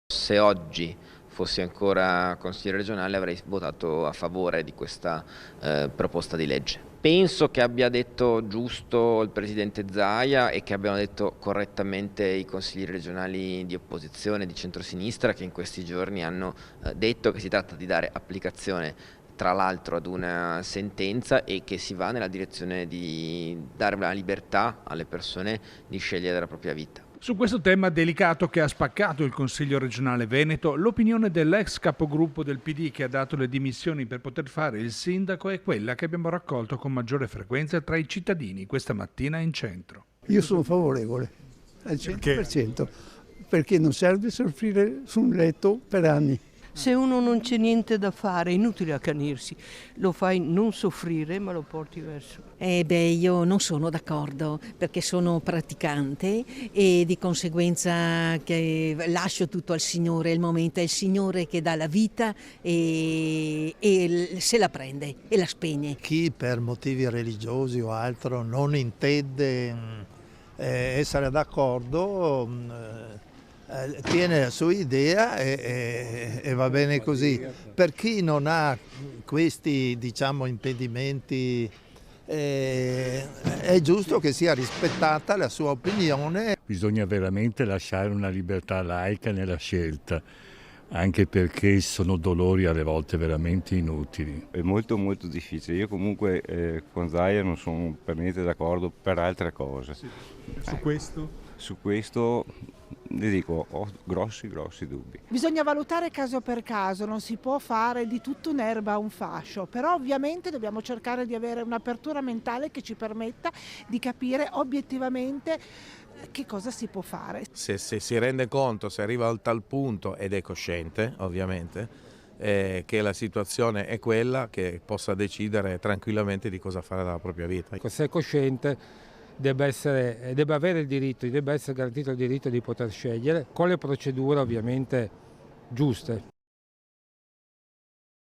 Se oggi fossi ancora consigliere regionale avrei votato a favore di questa proposta di legge. Penso che abbia detto giusto il presidente Zaia e che abbiano detto correttamente i consiglieri regionali di opposizione, di centrosinistra, che in questi giorni hanno detto che si tratta di dare applicazione tra l'altro ad una sentenza e che si va nella direzione di dare la libertà alle persone di scegliere la propria vita. Su questo tema delicato che ha spaccato il Consiglio regionale Veneto, l'opinione dell'ex capogruppo del PD che ha dato le dimissioni per poter fare il sindaco è quella che abbiamo raccolto con maggiore frequenza tra i cittadini questa mattina in centro. Io sono favorevole al 100%, perché non serve soffrire su un letto per anni. Se uno non c'è niente da fare, è inutile accanirsi, lo fai non soffrire ma lo porti verso. Io non sono d'accordo perché sono praticante e di conseguenza che lascio tutto al Signore, il momento è il Signore che dà la vita e se la prende e la spegne. Chi per motivi religiosi o altro non intende essere d'accordo tiene la sua idea e va bene così. Per chi non ha questi, impedimenti, è giusto che sia rispettata la sua opinione. Bisogna veramente lasciare una libertà laica nella scelta, anche perché sono dolori alle volte veramente inutili. È molto molto difficile. Io comunque con Zaia non sono per niente d'accordo per altre cose. Sì. Su questo? Su questo le dico, ho grossi dubbi. Bisogna valutare caso per caso, non si può fare di tutta un'erba un fascio, però ovviamente dobbiamo cercare di avere un'apertura mentale che ci permetta di capire obiettivamente che cosa si può fare. Se si rende conto, se arriva al tal punto ed è cosciente ovviamente, che la situazione è quella, che possa decidere tranquillamente di cosa fare della propria vita. Se è cosciente debba avere il diritto, debba essere garantito il diritto di poter scegliere con le procedure ovviamente giuste.